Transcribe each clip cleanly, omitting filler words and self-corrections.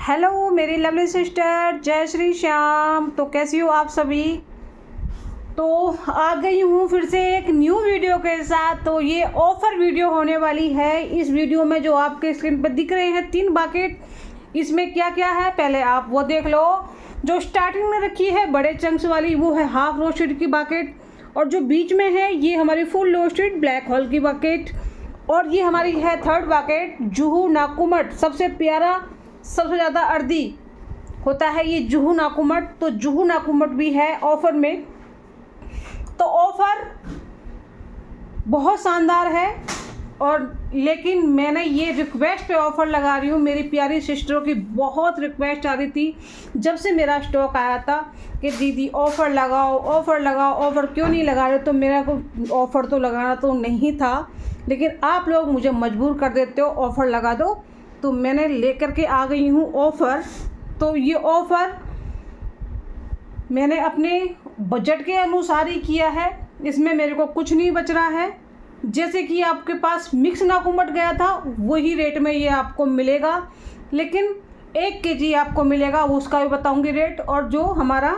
Hello मेरी lovely sister, जय श्री श्याम। तो कैसी हो आप सभी। तो आ गई हूँ फिर से एक न्यू वीडियो के साथ। तो ये ऑफ़र वीडियो होने वाली है। इस वीडियो में जो आपके स्क्रीन पर दिख रहे हैं 3 बकेट, इसमें क्या क्या है पहले आप वो देख लो। जो स्टार्टिंग में रखी है बड़े चंक्स वाली वो है हाफ रोस्टेड की बकेट, और जो बीच में है ये हमारी फुल रोस्टेड ब्लैक होल की बकेट, और ये हमारी है थर्ड बकेट जुहू नाकुमट। सबसे प्यारा, सबसे ज़्यादा अर्दी होता है ये जुहू नाकुमट। तो जुहू नाकुमट भी है ऑफ़र में। तो ऑफ़र बहुत शानदार है, और लेकिन मैंने ये रिक्वेस्ट पे ऑफ़र लगा रही हूँ। मेरी प्यारी सिस्टरों की बहुत रिक्वेस्ट आ रही थी जब से मेरा स्टॉक आया था कि दीदी ऑफ़र लगाओ, ऑफ़र लगाओ, ऑफ़र क्यों नहीं लगा रहे। तो मेरा को ऑफ़र तो लगाना तो नहीं था, लेकिन आप लोग मुझे मजबूर कर देते हो ऑफ़र लगा दो, तो मैंने लेकर के आ गई हूँ ऑफ़र। तो ये ऑफ़र मैंने अपने बजट के अनुसार ही किया है, इसमें मेरे को कुछ नहीं बच रहा है। जैसे कि आपके पास मिक्स नाकुमट गया था वही रेट में ये आपको मिलेगा, लेकिन 1 केजी आपको मिलेगा उसका भी बताऊंगी रेट, और जो हमारा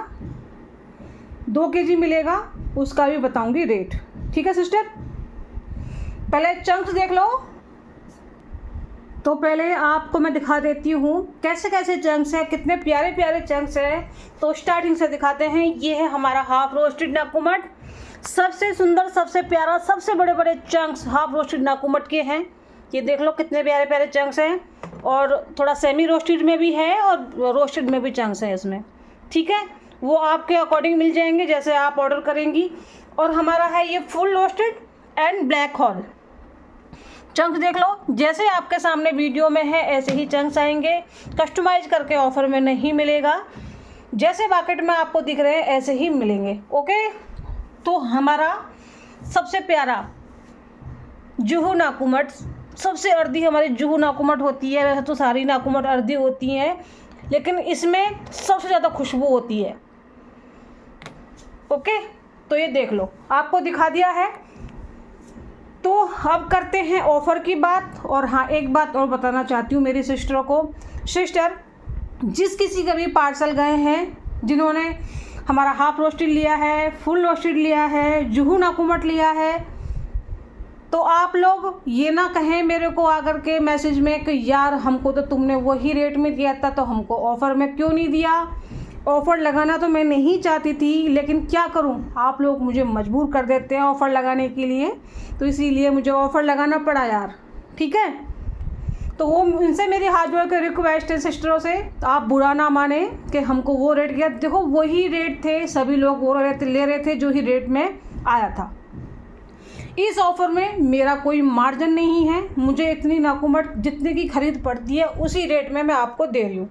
2 केजी मिलेगा उसका भी बताऊंगी रेट। ठीक है सिस्टर, पहले चंक्स देख लो। तो पहले आपको मैं दिखा देती हूँ कैसे कैसे चंक्स हैं, कितने प्यारे प्यारे चंक्स हैं। तो स्टार्टिंग से दिखाते हैं। ये है हमारा हाफ रोस्टेड नाकुमट, सबसे सुंदर, सबसे प्यारा, सबसे बड़े बड़े चंक्स हाफ रोस्टेड नाकुमट के हैं। ये देख लो कितने प्यारे प्यारे चंक्स हैं, और थोड़ा सेमी रोस्टेड में भी है और रोस्टेड में भी चंक्स हैं इसमें। ठीक है, वो आपके अकॉर्डिंग मिल जाएंगे जैसे आप ऑर्डर करेंगी। और हमारा है ये full roasted and black hole chunks. देख लो जैसे आपके सामने वीडियो में है ऐसे ही चंक्स आएंगे, कस्टमाइज करके ऑफ़र में नहीं मिलेगा। जैसे बाकेट में आपको दिख रहे हैं ऐसे ही मिलेंगे। ओके, तो हमारा सबसे प्यारा जुहू नाकुमट, सबसे अर्दी हमारी जुहू नाकुमट होती है। वैसे तो सारी नाकुमट अर्दी होती हैं, लेकिन इसमें सबसे ज़्यादा खुशबू होती है। ओके, तो ये देख लो आपको दिखा दिया है। तो अब करते हैं ऑफ़र की बात। और हाँ, एक बात और बताना चाहती हूँ मेरी सिस्टरों को। सिस्टर, जिस किसी का भी पार्सल गए हैं, जिन्होंने हमारा हाफ रोस्टेड लिया है, फुल रोस्टेड लिया है, जुहू नाकुमट लिया है, तो आप लोग ये ना कहें मेरे को आकर के मैसेज में कि यार हमको तो तुमने वही रेट में दिया था तो हमको ऑफ़र में क्यों नहीं दिया। ऑफ़र लगाना तो मैं नहीं चाहती थी, लेकिन क्या करूं, आप लोग मुझे मजबूर कर देते हैं ऑफ़र लगाने के लिए, तो इसीलिए मुझे ऑफ़र लगाना पड़ा यार। ठीक है, तो वो उनसे मेरी हाथ जोड़ के रिक्वेस्ट है सिस्टरों से, आप बुरा ना माने कि हमको वो रेट किया। देखो वही रेट थे, सभी लोग वो रेट ले रहे थे जो ही रेट में आया था। इस ऑफ़र में मेरा कोई मार्जिन नहीं है। मुझे इतनी नाकुमट जितने की खरीद पड़ती है उसी रेट में मैं आपको दे रही हूँ।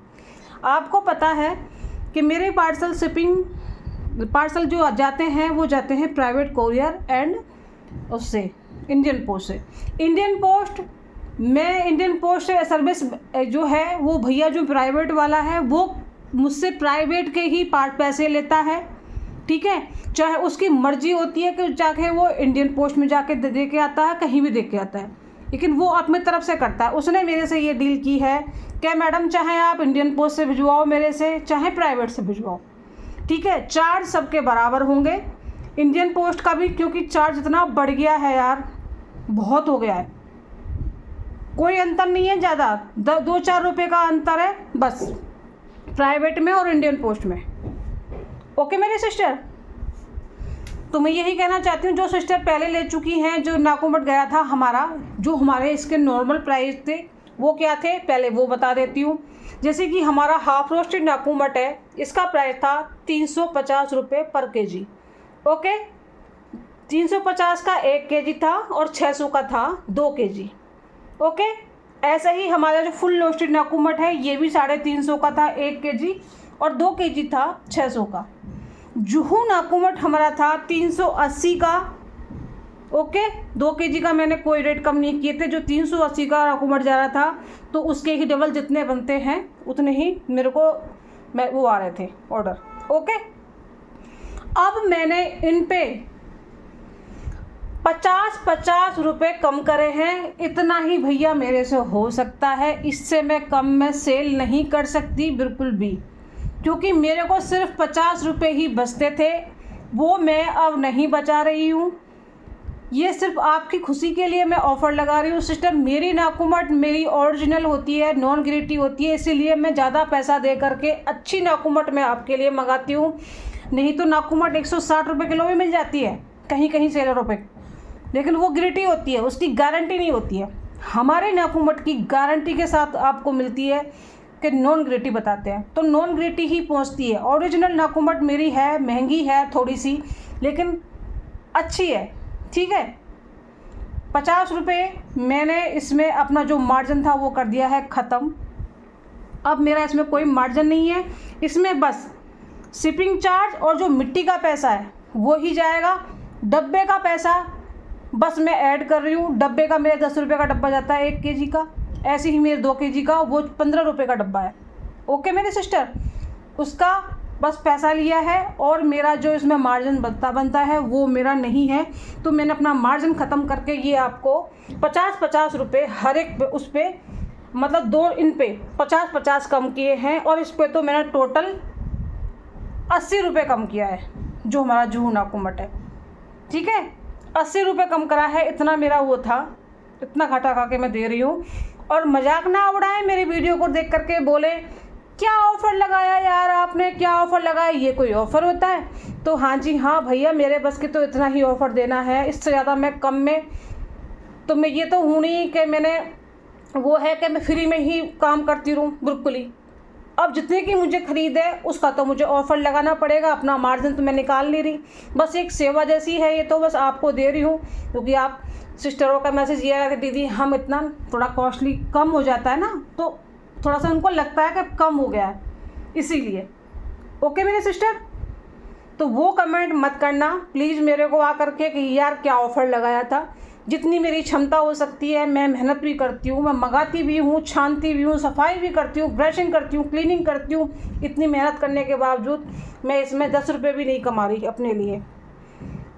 आपको पता है कि मेरे पार्सल जो जाते हैं वो जाते हैं प्राइवेट कोरियर एंड उससे इंडियन पोस्ट से। इंडियन पोस्ट सर्विस जो है वो भैया जो प्राइवेट वाला है वो मुझसे प्राइवेट के ही पैसे लेता है। ठीक है, चाहे उसकी मर्जी होती है कि चाहे वो इंडियन पोस्ट में जाके दे के आता है, कहीं भी दे के आता है, लेकिन वो अपनी तरफ से करता है। उसने मेरे से ये डील की है कि मैडम चाहे आप इंडियन पोस्ट से भिजवाओ मेरे से, चाहे प्राइवेट से भिजवाओ, ठीक है, चार्ज सबके बराबर होंगे। इंडियन पोस्ट का भी, क्योंकि चार्ज इतना बढ़ गया है यार, बहुत हो गया है, कोई अंतर नहीं है ज़्यादा, 2-4 रुपये का अंतर है बस प्राइवेट में और इंडियन पोस्ट में। ओके मेरी सिस्टर, तो मैं यही कहना चाहती हूँ जो सिस्टर पहले ले चुकी हैं, जो नाकुमट गया था हमारा, जो हमारे इसके नॉर्मल प्राइस थे वो क्या थे पहले वो बता देती हूँ। जैसे कि हमारा हाफ रोस्टेड नाकुमट है, इसका प्राइस था 350 रुपये पर केजी। ओके, 350 का 1 केजी था और 600 का था 2 केजी। ओके, ऐसा ही हमारा जो फुल रोस्टेड नाकुमट है ये भी 350 का था 1 केजी, और 2 केजी था 600 का। जुहू नाकुमट हमारा था 380 का। ओके, 2 केजी का मैंने कोई रेट कम नहीं किए थे। जो 380 का नाकुमट जा रहा था तो उसके ही डबल जितने बनते हैं उतने ही मेरे को वो आ रहे थे ऑर्डर। ओके, अब मैंने इन पे 50-50 रुपये कम करे हैं। इतना ही भैया मेरे से हो सकता है, इससे मैं कम में सेल नहीं कर सकती बिल्कुल भी, क्योंकि मेरे को सिर्फ 50 रुपये ही बचते थे, वो मैं अब नहीं बचा रही हूँ। ये सिर्फ आपकी खुशी के लिए मैं ऑफ़र लगा रही हूँ सिस्टर। मेरी नाकुमट मेरी ओरिजिनल होती है, नॉन ग्रेटी होती है, इसीलिए मैं ज़्यादा पैसा दे करके अच्छी नाकुमट मैं आपके लिए मंगाती हूँ। नहीं तो नाकुमट 160 रुपये किलो भी मिल जाती है कहीं कहीं सेलरों पे, लेकिन वो ग्रेटी होती है, उसकी गारंटी नहीं होती है। हमारे नाकुमट की गारंटी के साथ आपको मिलती है कि नॉन ग्रेटी बताते हैं, तो नॉन ग्रेटी ही पहुंचती है। ओरिजिनल नाकुमट मेरी है, महंगी है थोड़ी सी, लेकिन अच्छी है, ठीक है। 50 रुपये मैंने इसमें अपना जो मार्जिन था वो कर दिया है ख़त्म। अब मेरा इसमें कोई मार्जिन नहीं है, इसमें बस शिपिंग चार्ज और जो मिट्टी का पैसा है वो ही जाएगा। डब्बे का पैसा बस मैं ऐड कर रही हूँ। डब्बे का मेरे 10 रुपये का डब्बा जाता है 1 केजी का, ऐसे ही मेरे 2 केजी का वो 15 रुपये का डब्बा है। ओके मेरे सिस्टर, उसका बस पैसा लिया है और मेरा जो इसमें मार्जिन बनता है वो मेरा नहीं है। तो मैंने अपना मार्जिन ख़त्म करके ये आपको 50-50 रुपये हर एक पे, उस पर मतलब 2 इन पे 50-50 कम किए हैं। और इस पर तो मैंने टोटल 80 रुपये कम किया है, जो हमारा जुहू नाकुमट है, ठीक है। 80 रुपये कम करा है, इतना मेरा वो था, इतना घाटा खा के मैं दे रही हूँ। और मजाक ना उड़ाएं मेरी वीडियो को देख करके बोले क्या ऑफ़र लगाया यार आपने, क्या ऑफ़र लगाया, ये कोई ऑफ़र होता है। तो हाँ जी हाँ भैया, मेरे बस के तो इतना ही ऑफ़र देना है, इससे ज़्यादा मैं कम में तो मैं ये तो हूँ नहीं कि मैंने वो है कि मैं फ्री में ही काम करती रहूँ, बिल्कुल ही। अब जितने की मुझे ख़रीद है उसका तो मुझे ऑफ़र लगाना पड़ेगा, अपना मार्जिन तो मैं निकाल नहीं रही, बस एक सेवा जैसी है ये, तो बस आपको दे रही हूँ। क्योंकि आप सिस्टरों का मैसेज ये है कि दीदी हम इतना थोड़ा कॉस्टली कम हो जाता है ना, तो थोड़ा सा उनको लगता है कि कम हो गया है, इसीलिए। ओके मेरे सिस्टर, तो वो कमेंट मत करना प्लीज़ मेरे को आ करके कि यार क्या ऑफ़र लगाया था। जितनी मेरी क्षमता हो सकती है मैं मेहनत भी करती हूँ, मैं मंगाती भी हूँ, छानती भी हूँ, सफाई भी करती हूँ, ब्रशिंग करती हूँ, क्लीनिंग करती हूँ। इतनी मेहनत करने के बावजूद मैं इसमें 10 रुपये भी नहीं कमा रही अपने लिए।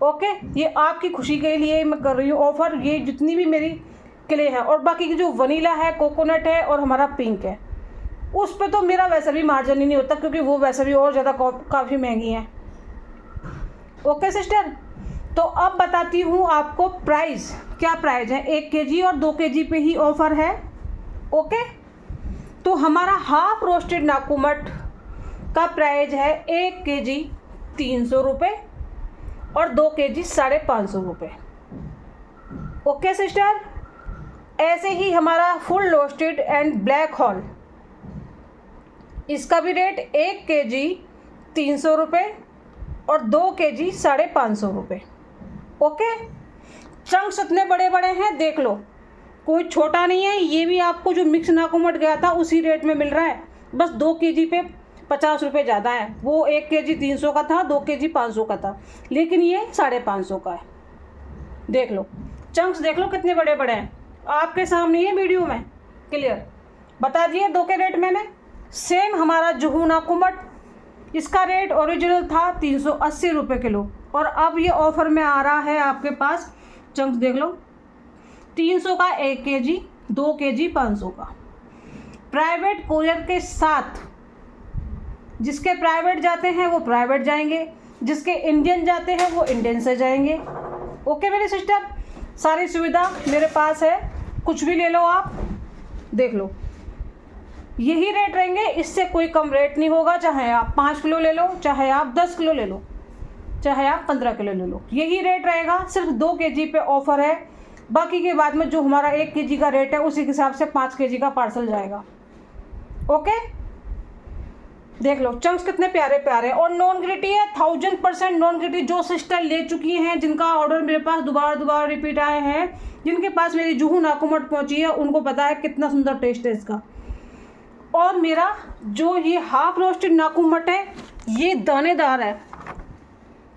ओके, ये आपकी खुशी के लिए मैं कर रही हूँ ऑफ़र। ये जितनी भी मेरी क्ले है और बाकी की जो वनीला है, कोकोनट है और हमारा पिंक है, उस पर तो मेरा वैसे भी मार्जिन ही नहीं होता, क्योंकि वो वैसे भी और ज़्यादा काफ़ी महंगी हैं। ओके सिस्टर, तो अब बताती हूँ आपको प्राइस, क्या प्राइस है। 1 केजी और 2 केजी पे ही ऑफ़र है। ओके, तो हमारा हाफ रोस्टेड नाकुमट का प्राइस है 1 केजी 300 रुपये और 2 केजी 550 रुपये। ओके सिस्टर, ऐसे ही हमारा full roasted and black hole, इसका भी रेट 1 केजी 300 रुपये और 2 केजी 550 रुपये। ओके, चंक्स इतने बड़े बड़े हैं, देख लो, कोई छोटा नहीं है। ये भी आपको जो मिक्स नाकुमट गया था उसी रेट में मिल रहा है, बस 2 केजी पे 50 रुपये ज़्यादा है। वो 1 केजी 300 का था, 2 केजी 500 का था, लेकिन ये 550 का है। देख लो चंक्स, देख लो कितने बड़े बड़े हैं, आपके सामने ही वीडियो में क्लियर बता दिए 2 के रेट मैंने। सेम हमारा जुहू नाकुमट, इसका रेट ओरिजिनल था 380 रुपये किलो, और अब ये ऑफ़र में आ रहा है आपके पास। चंक्स देख लो, 300 का 1 केजी, 2 केजी 500 का, प्राइवेट कोरियर के साथ। जिसके प्राइवेट जाते हैं वो प्राइवेट जाएंगे, जिसके इंडियन जाते हैं वो इंडियन से जाएंगे। ओके मेरी सिस्टर, सारी सुविधा मेरे पास है, कुछ भी ले लो आप, देख लो यही रेट रहेंगे, इससे कोई कम रेट नहीं होगा। चाहे आप 5 किलो ले लो, चाहे आप 10 किलो ले लो, चाहे आप 15 किलो ले लो, यही रेट रहेगा। सिर्फ 2 केजी पे ऑफ़र है, बाकी के बाद में जो हमारा 1 केजी का रेट है उसी के हिसाब से 5 केजी का पार्सल जाएगा। ओके, देख लो चंक्स कितने प्यारे प्यारे, और नॉन ग्रिटी है, 1000% नॉन ग्रिटी। जो सिस्टर ले चुकी हैं, जिनका ऑर्डर मेरे पास दोबारा रिपीट आए हैं, जिनके पास मेरी जुहू नाकुमट पहुंची है, उनको पता है कितना सुंदर टेस्ट है इसका। और मेरा जो ये हाफ रोस्टेड नाकुमट है, ये दानेदार है,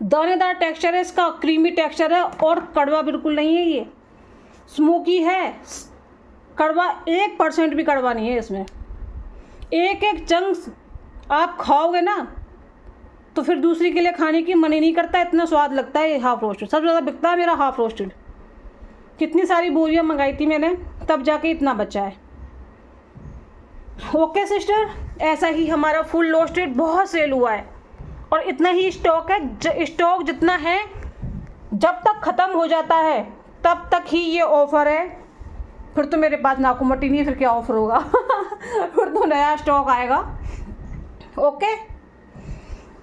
दानेदार टेक्सचर है इसका, क्रीमी टेक्सचर है, और कड़वा बिल्कुल नहीं है, ये स्मोकी है, कड़वा 1% भी कड़वा नहीं है इसमें। एक एक चंक्स आप खाओगे ना तो फिर दूसरी के लिए खाने की मन ही नहीं करता, इतना स्वाद लगता है ये हाफ रोस्टेड। सबसे ज़्यादा बिकता है मेरा हाफ रोस्टेड। कितनी सारी बोरियां मंगाई थी मैंने, तब जाके इतना बचा है। ओके सिस्टर, ऐसा ही हमारा फुल रोस्टेड बहुत सेल हुआ है और इतना ही स्टॉक है। स्टॉक जितना है जब तक ख़त्म हो जाता है तब तक ही ये ऑफ़र है। फिर तो मेरे पास नाकुमटी नहीं है, फिर क्या ऑफ़र होगा फिर तो नया स्टॉक आएगा। ओके,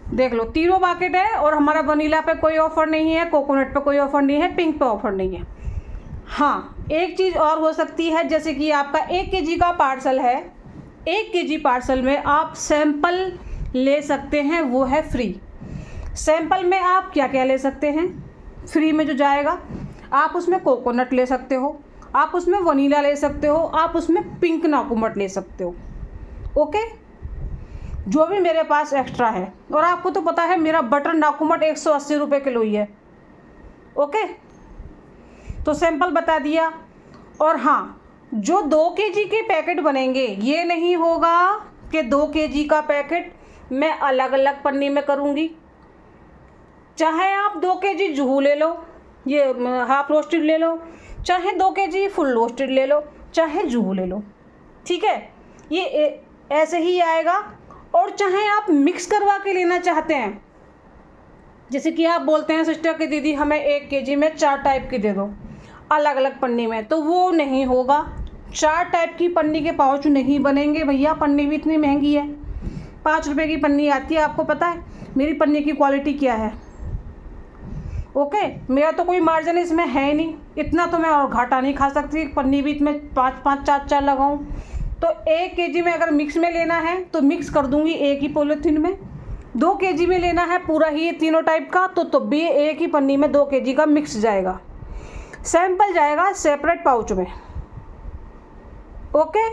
देख लो, तीनों बाकेट है और हमारा वनीला पे कोई ऑफ़र नहीं है, कोकोनट पे कोई ऑफ़र नहीं है, पिंक पे ऑफ़र नहीं है। हाँ, एक चीज़ और हो सकती है, जैसे कि आपका 1 kg का पार्सल है, 1 kg पार्सल में आप सैंपल ले सकते हैं, वो है फ्री। सैंपल में आप क्या क्या ले सकते हैं फ्री में जो जाएगा? आप उसमें कोकोनट ले सकते हो, आप उसमें वनीला ले सकते हो, आप उसमें पिंक नाकुमट ले सकते हो। ओके, जो भी मेरे पास एक्स्ट्रा है। और आपको तो पता है मेरा बटर नाकुमट 180 रुपये किलो ही है। ओके, तो सैंपल बता दिया। और हाँ, जो 2 kg के पैकेट बनेंगे, ये नहीं होगा कि 2 kg का पैकेट मैं अलग अलग पन्नी में करूँगी। चाहे आप 2 kg जुहू ले लो, ये हाफ रोस्टेड ले लो, चाहे 2 kg फुल रोस्टेड ले लो, चाहे जुहू ले लो, ठीक है, ये ऐसे ही आएगा। और चाहे आप मिक्स करवा के लेना चाहते हैं, जैसे कि आप बोलते हैं सिस्टर कि दीदी हमें 1 kg में 4 टाइप की दे दो अलग अलग पन्नी में, तो वो नहीं होगा। 4 टाइप की पन्नी के पाउच नहीं बनेंगे भैया, पन्नी भी इतनी महंगी है। 5 रुपये की पन्नी आती है, आपको पता है मेरी पन्नी की क्वालिटी क्या है। ओके, मेरा तो कोई मार्जिन इसमें है ही नहीं, इतना तो मैं और घाटा नहीं खा सकती, पन्नी भी इसमें 5-5 4-4 लगाऊँ। तो 1 kg में अगर मिक्स में लेना है तो मिक्स कर दूँगी एक ही पॉलीथीन में। 2 kg में लेना है पूरा ही तीनों टाइप का, तो भी एक ही पन्नी में 2 kg का मिक्स जाएगा। सैंपल जाएगा सेपरेट पाउच में। ओके,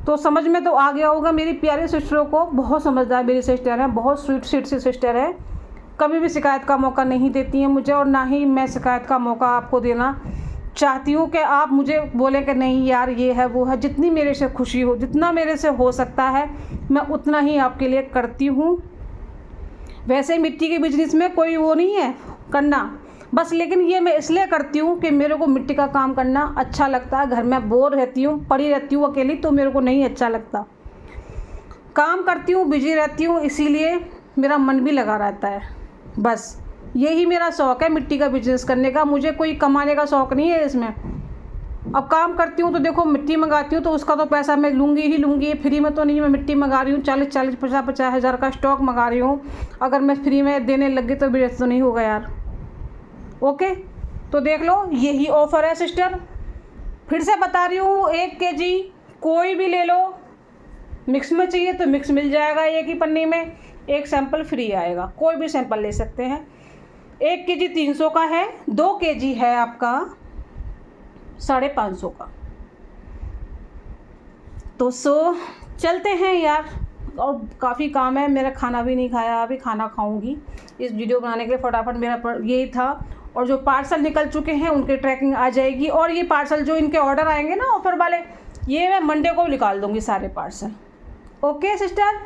तो समझ में तो आ गया होगा मेरी प्यारी सिस्टरों को। बहुत समझदार मेरी सिस्टर है, बहुत स्वीट स्वीट सी सिस्टर है, कभी भी शिकायत का मौका नहीं देती हैं मुझे, और ना ही मैं शिकायत का मौका आपको देना चाहती हूँ कि आप मुझे बोलें कि नहीं यार ये है वो है। जितनी मेरे से खुशी हो, जितना मेरे से हो सकता है, मैं उतना ही आपके लिए करती हूँ। वैसे मिट्टी के बिजनेस में कोई वो नहीं है करना बस, लेकिन ये मैं इसलिए करती हूँ कि मेरे को मिट्टी का काम करना अच्छा लगता है। घर में बोर रहती हूँ, पड़ी रहती हूँ अकेली, तो मेरे को नहीं अच्छा लगता। काम करती हूँ, बिजी रहती हूँ, इसीलिए मेरा मन भी लगा रहता है। बस यही मेरा शौक़ है मिट्टी का बिजनेस करने का, मुझे कोई कमाने का शौक़ नहीं है इसमें। अब काम करती हूँ तो देखो, मिट्टी मंगाती हूँ तो उसका तो पैसा मैं लूँगी ही लूँगी, फ्री में तो नहीं। मैं मिट्टी मंगा रही हूँ 40-40 50-50 हज़ार का स्टॉक मंगा रही हूँ, अगर मैं फ्री में देने लग गई तो बिजनेस तो नहीं होगा यार। ओके, तो देख लो यही ऑफ़र है सिस्टर। फिर से बता रही हूँ, 1 kg कोई भी ले लो, मिक्स में चाहिए तो मिक्स मिल जाएगा एक ही पन्नी में, एक सैंपल फ्री आएगा, कोई भी सैंपल ले सकते हैं। 1 kg 300 का है, 2 kg है आपका 550 का। तो चलते हैं यार, और काफ़ी काम है, मेरा खाना भी नहीं खाया, अभी खाना खाऊंगी। इस वीडियो बनाने के लिए फटाफट मेरा यही था। और जो पार्सल निकल चुके हैं उनकी ट्रैकिंग आ जाएगी, और ये पार्सल जो इनके ऑर्डर आएंगे ना ऑफ़र वाले, ये मैं मंडे को निकाल दूँगी सारे पार्सल। ओके सिस्टर,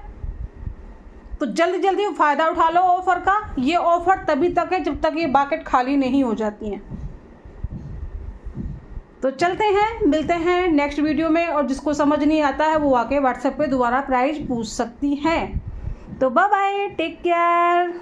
तो जल्दी जल्दी फ़ायदा उठा लो ऑफ़र का। ये ऑफ़र तभी तक है जब तक ये बाकेट खाली नहीं हो जाती हैं। तो चलते हैं, मिलते हैं नेक्स्ट वीडियो में। और जिसको समझ नहीं आता है वो आके व्हाट्सएप पे दोबारा प्राइस पूछ सकती हैं। तो बाय बाय, टेक केयर।